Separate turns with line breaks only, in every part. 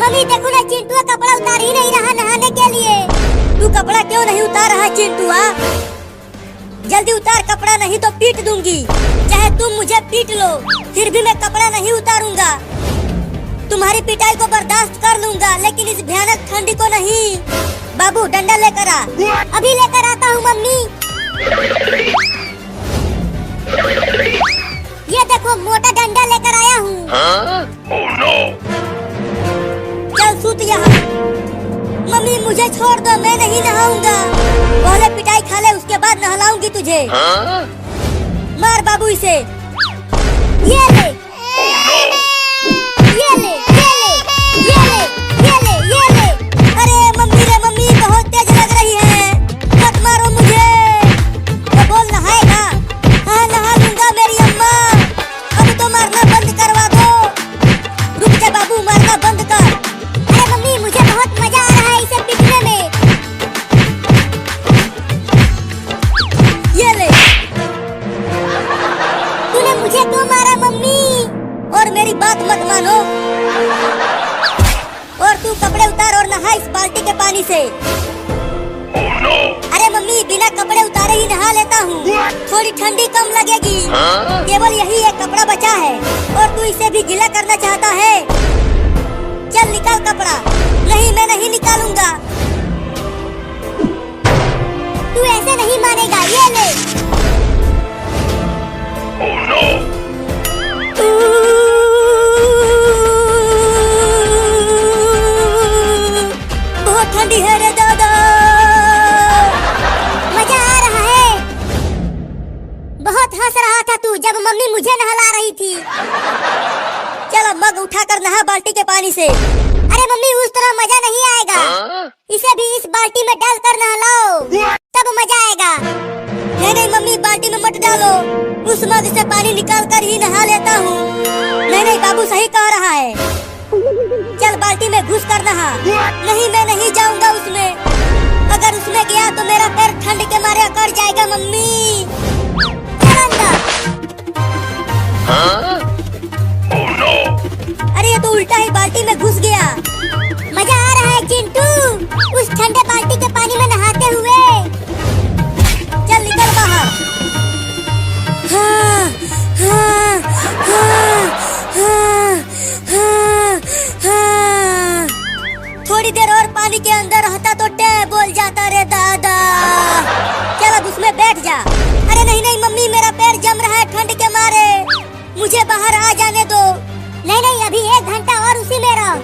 Mummy देखो ना, चिंटू कपड़ा उतार ही नहीं रहा नहाने के लिए।
तू कपड़ा क्यों नहीं उतार रहा चिंटू? जल्दी उतार कपड़ा, नहीं तो पीट दूंगी। चाहे तुम मुझे पीट लो, फिर भी मैं कपड़ा नहीं उतारूंगा। तुम्हारी पिटाई को बर्दाश्त कर लूंगा, लेकिन इस भयानक ठंडी को नहीं। बाबू डंडा लेकर आ।
अभी लेकर आता हूँ मम्मी। ये देखो मोटा डंडा लेकर आया हूँ।
चल सूत यहाँ। मम्मी मुझे छोड़ दो, मैं नहीं नहाऊंगा। पहले पिटाई खा ले, उसके बाद नहलाऊंगी तुझे। मार बाबू इसे।
ये ले, ये ले, ये ले, ये ले, ये ले, ये ले।
अरे मम्मी रे मम्मी, बहुत तेज लग रही है, मत मारो मुझे। तो बोल नहाएगा? हाँ नहा लूंगा मेरी अम्मा। अब तो मारना बंद करवा दो। रुक जा बाबू, मारना बंद कर।
अरे मम्मी मुझे बहुत मजा आ रहा है इसे पीटने में।
ये ले।
तूने मुझे क्यों मारा मम्मी?
और मेरी बात मत मानो। और तू कपड़े उतार और नहा इस बाल्टी के पानी से। अरे मम्मी बिना कपड़े उतारे ही नहा लेता हूँ, थोड़ी ठंडी कम लगेगी। केवल यही एक कपड़ा बचा है और तू इसे भी गीला करना चाहता है। चल निकाल कपड़ा। नहीं मैं नहीं निकालूंगा।
तू ऐसे नहीं मानेगा। ये ले।
बहुत ठंडी है रे दादा।
मजा आ रहा है। बहुत हंस रहा था तू जब मम्मी मुझे नहला रही थी।
चल अब मग उठाकर नहा बाल्टी के पानी से।
अरे मम्मी उस तरह मजा नहीं आएगा। इसे भी इस बाल्टी में डालकर नहलाओ, तब मजा आएगा।
नहीं नहीं मम्मी, बाल्टी में मत डालो। उस मग से पानी निकाल कर ही नहा लेता हूँ। नहीं नहीं बाबू सही कह रहा है। चल बाल्टी में घुस कर नहा। नहीं मैं नहीं जाऊंगा उसमें। अगर उसमें गया तो मेरा पैर ठंड के मारे अकड़ जाएगा मम्मी।
चल अंदर।
अरे ये तो उल्टा ही बाल्टी में घुस गया।
मजा आ रहा है चिंटू उस ठंडे बाल्टी के पानी में नहाते हुए।
चल निकल बाहर। हाँ, हाँ, हाँ, हाँ, हाँ, हाँ। थोड़ी देर और पानी के अंदर रहता तो टे बोल जाता रे दादा। चल अब उसमें बैठ जा। अरे नहीं नहीं मम्मी, मेरा पैर जम रहा है ठंड के मारे, मुझे बाहर आ जाने दो।
नहीं नहीं अभी 1 घंटा और उसी में रहो,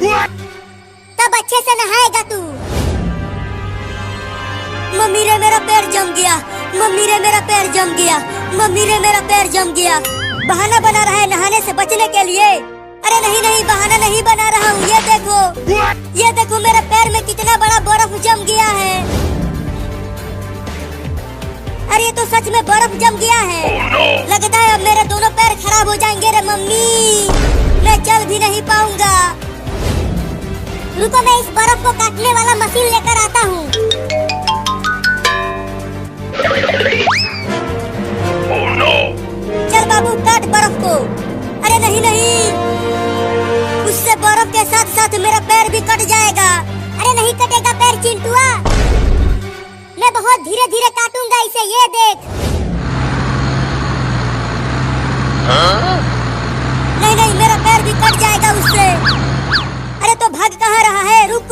तब अच्छे से नहाएगा तू।
मम्मी रे मेरा पैर जम गया। मम्मी रे मेरा पैर जम गया। मम्मी रे मेरा पैर जम गया। बहाना बना रहा है नहाने से बचने के लिए। अरे नहीं नहीं बहाना नहीं बना रहा हूँ। ये देखो मेरे पैर में कितना बड़ा बर्फ जम गया है। अरे ये तो सच में बर्फ जम गया है। लगता है अब मेरे दोनों पैर खराब हो जाएंगे रे मम्मी, मैं चल भी नहीं पाऊंगा।
रुको मैं इस बर्फ को काटने वाला मशीन लेकर आता हूँ।
चल बाबू काट बर्फ को। अरे नहीं नहीं, उससे बर्फ के साथ साथ मेरा पैर भी कट जाएगा।
अरे नहीं कटेगा पैर चिंटुआ, मैं बहुत धीरे धीरे काटूंगा इसे। ये देख।
नहीं नहीं मेरा पैर भी कट जाएगा उससे। अरे तो भाग कहाँ रहा है? रुक,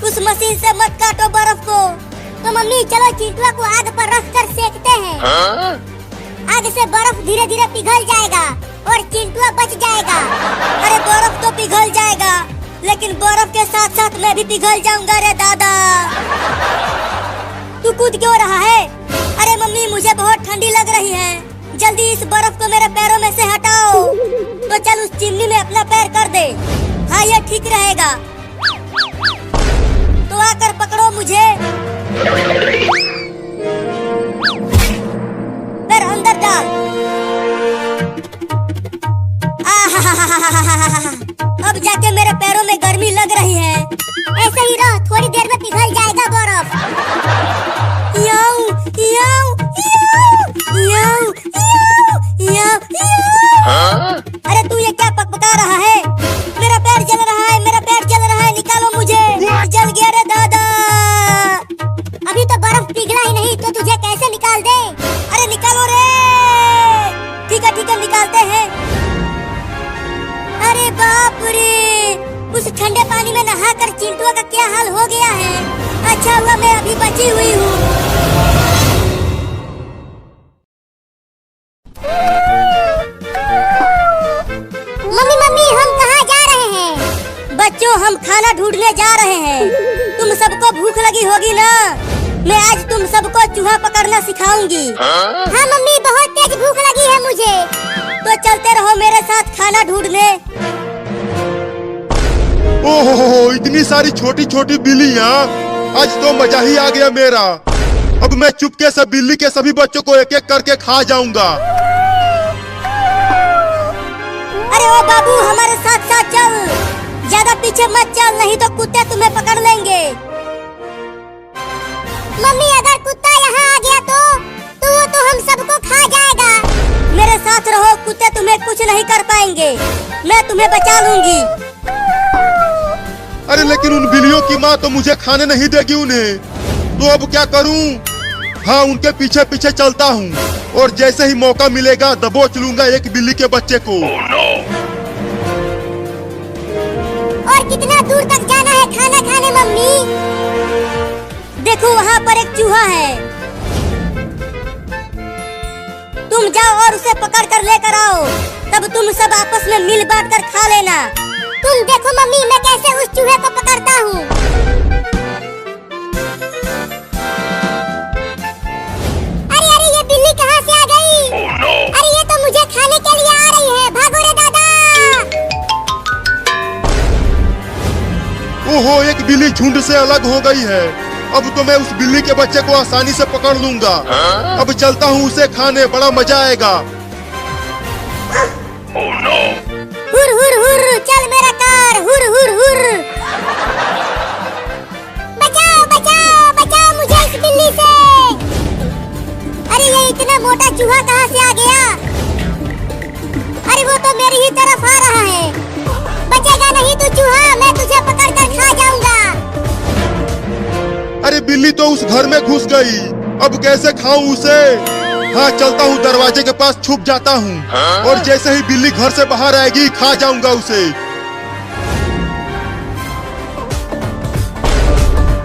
उस मशीन से मत काटो बर्फ को।
तो मम्मी चलो चिंटुआ को आग पर रख कर सेकते हैं। आग से बर्फ धीरे धीरे पिघल जाएगा और चिंटुआ बच जाएगा।
अरे बर्फ तो पिघल जाएगा, लेकिन बर्फ के साथ साथ मैं भी पिघल जाऊंगा रे दादा। तू कूद क्यों रहा है? अरे मम्मी मुझे बहुत ठंडी लग रही है, जल्दी इस बर्फ को मेरे पैरों में से हटाओ। तो चल उस चिमनी में अपना पैर कर दे। हाँ ये ठीक रहेगा। तो आकर पकड़ो मुझे। पैर अंदर डाल। अब जाके मेरे पैरों में गर्मी लग रही है।
ऐसे ही रहो, थोड़ी देर में पिघल जाएगा बर्फ।
याऊ, याऊ, याऊ, याऊ, याऊ, याऊ, याऊ। अरे तू ये क्या पकपका रहा है? मेरा पैर जल रहा है, मेरा पैर जल इस ठंडे पानी में नहाकर चिंटुआ का क्या हाल हो गया है। अच्छा हुआ मैं अभी बची हुई हूँ।
मम्मी मम्मी हम कहाँ जा रहे हैं?
बच्चों हम खाना ढूंढने जा रहे हैं। तुम सबको भूख लगी होगी ना। मैं आज तुम सबको चूहा पकड़ना सिखाऊंगी।
हाँ मम्मी बहुत तेज भूख लगी है मुझे।
तो चलते रहो मेरे साथ खाना ढूंढने।
ओहो इतनी सारी छोटी छोटी बिल्लियाँ, आज तो मजा ही आ गया मेरा। अब मैं चुपके से बिल्ली के सभी बच्चों को एक एक करके खा जाऊंगा।
अरे ओ बाबू हमारे साथ साथ चल, ज्यादा पीछे मत चल नहीं तो कुत्ते तुम्हें पकड़ लेंगे।
मम्मी अगर कुत्ता यहाँ आ गया तो वो तो हम सबको खा जाएगा।
मेरे साथ रहो, कुत्ते तुम्हें कुछ नहीं कर पाएंगे। मैं तुम्हें बचा लूंगी।
अरे लेकिन उन बिल्लियों की माँ तो मुझे खाने नहीं देगी उन्हें, तो अब क्या करूं? हाँ उनके पीछे पीछे चलता हूँ और जैसे ही मौका मिलेगा दबोच लूंगा एक बिल्ली के बच्चे को।
और कितना दूर तक जाना है खाना खाने मम्मी?
देखो वहाँ पर एक चूहा है, तुम जाओ और उसे पकड़ कर लेकर आओ, तब तुम सब आपस में मिल बांट कर खा लेना।
तुम देखो मम्मी मैं कैसे उस चूहे को पकड़ता हूँ। अरे अरे ये बिल्ली कहाँ से आ गई? अरे ये तो मुझे खाने के लिए आ रही है, भागो रे दादा।
ओहो एक बिल्ली झुंड से अलग हो गई है। अब तो मैं उस बिल्ली के बच्चे को आसानी से पकड़ लूंगा। अब चलता हूँ उसे खाने, बड़ा मजा आएगा।
हुर हुर हुर चल मेरा कार, हुर हुर हुर।
बचाओ बचाओ बचाओ मुझे इस बिल्ली से।
अरे ये इतना मोटा चूहा कहाँ से आ गया? अरे वो तो मेरी ही तरफ आ रहा है।
बचेगा नहीं तू चूहा, मैं तुझे पकड़ कर खा जाऊंगा।
अरे बिल्ली तो उस घर में घुस गई, अब कैसे खाऊं उसे? हाँ चलता हूँ दरवाजे के पास छुप जाता हूँ और जैसे ही बिल्ली घर से बाहर आएगी खा जाऊंगा उसे।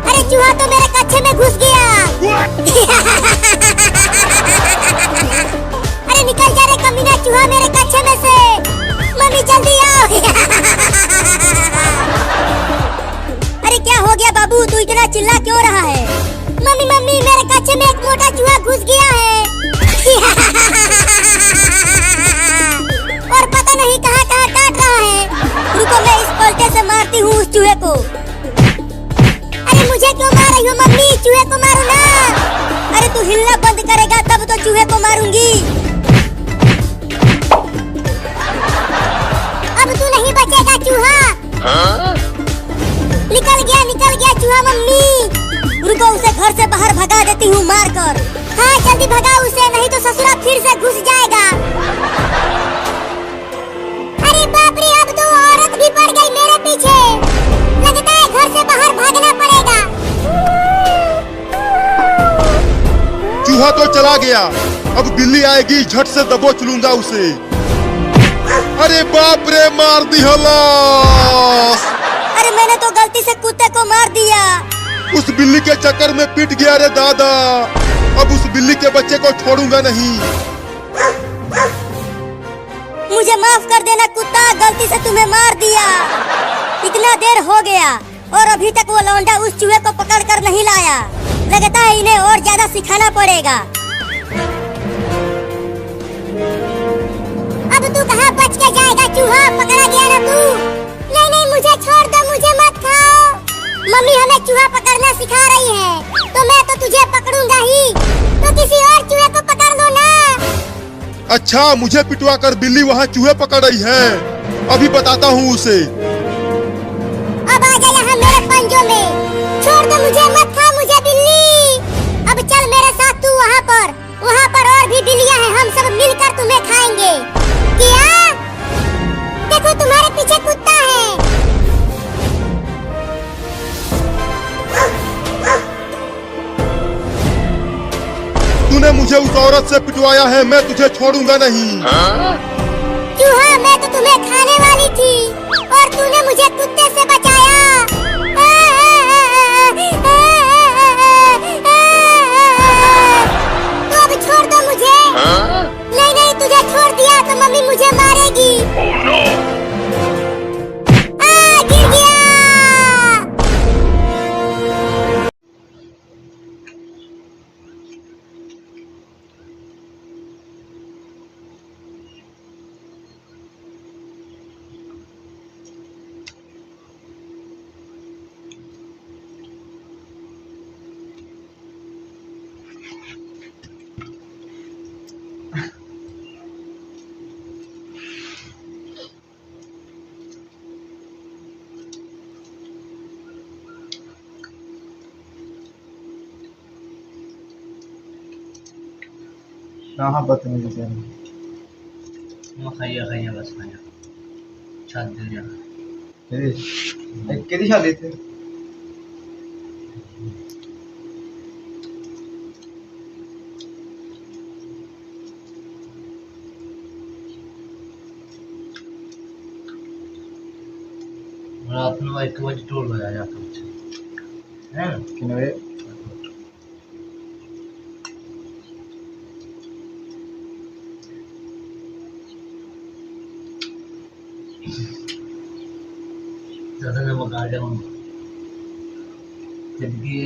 अरे चूहा तो मेरे कच्छे में घुस गया। अरे निकल जा रे कमीना चूहा मेरे कच्छे में से। मम्मी जल्दी आओ।
अरे क्या हो गया बाबू, तू इतना चिल्ला क्यों रहा है?
मम्मी मम्मी मेरे कच्छे में एक मोटा चूहा घुस गया है। और पता नहीं कहाँ कहाँ काट रहा है।
रुको मैं इस पलटे से मारती हूँ उस चूहे को।
अरे मुझे क्यों मार रही हो मम्मी? चूहे को मारो ना।
अरे तू हिलना बंद करेगा तब तो चूहे को मारूंगी।
अब तू नहीं बचेगा चूहा। निकल गया चूहा मम्मी।
रुको उसे घर से बाहर भगा देती हूँ मार कर।
हाँ जल्दी भगाओ उसे, नहीं तो ससुरा फिर से घुस जाएगा। अरे बाप रे अब तो औरत भी पड़ गई मेरे पीछे। लगता है घर से बाहर भागना पड़ेगा।
चूहा तो चला गया, अब बिल्ली आएगी झट से दबोच लूंगा उसे। अरे बाप रे मार दी हलास।
अरे मैंने तो गलती से कुत्ते को मार दिया।
उस बिल्ली के चक्कर में पिट गया रे दादा। अब उस बिल्ली के बच्चे को छोड़ूंगा नहीं।
मुझे माफ कर देना कुत्ता, गलती से तुम्हें मार दिया। इतना देर हो गया और अभी तक वो लौंडा उस चूहे को पकड़ कर नहीं लाया। लगता है इन्हें और ज्यादा सिखाना पड़ेगा।
अब तू कहाँ बच के जाएगा चूहा, पकड़ा गया ना तू। नहीं नहीं मुझे छोड़ दो, मुझे मत खाओ। मम्मी हमें चूहा पकड़ना सिखा रही है, तो मैं तो तुझे पकड़ूंगा ही। तो किसी और चूहे को पकड़ लो ना।
अच्छा मुझे पिटवा कर बिल्ली वहाँ चूहे पकड़ रही है, अभी बताता हूँ उसे।
अब आ जा यहाँ मेरे पंजों में। छोड़ दो मुझे, मत खा मुझे बिल्ली। अब चल मेरे साथ तू वहाँ पर और भी बिल्लियाँ हैं, हम सब मिलकर तुम्हें खाएंगे। क्या? देखो तुम्हारे पीछे कुत्ता है।
तूने मुझे उस औरत से पिटवाया है, मैं तुझे छोड़ूंगा नहीं।
चूहा मैं तो तुम्हें खाने वाली थी और तूने मुझे कुत्ते से
कहाँ बदतमीजी कर रहे
मैं खाइया बस खाइया छात दे जा
किहदी शादी थे
रात में 1 बजे टोल बजा जाता मुझे हैं
कितने बजे
ज़्यादा नमक आ जाऊंगा जबकि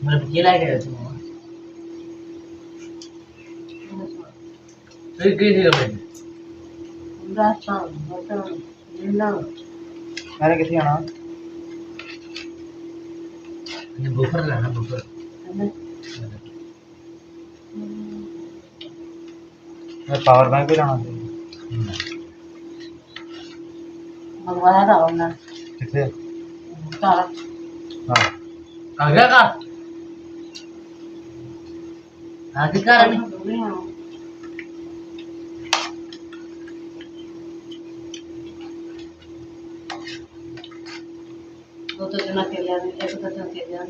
मैंने केला गया तुम तो ये कैसे कर
मैंने किसी आना
ये बुफर लाना बुफर
मैं पावर बैंक भी लाना
मंगवाया था हमने
कितने
तारा
हाँ
आ गया का आगे का रही
वो तो जना के लिया एक तो जना के लिया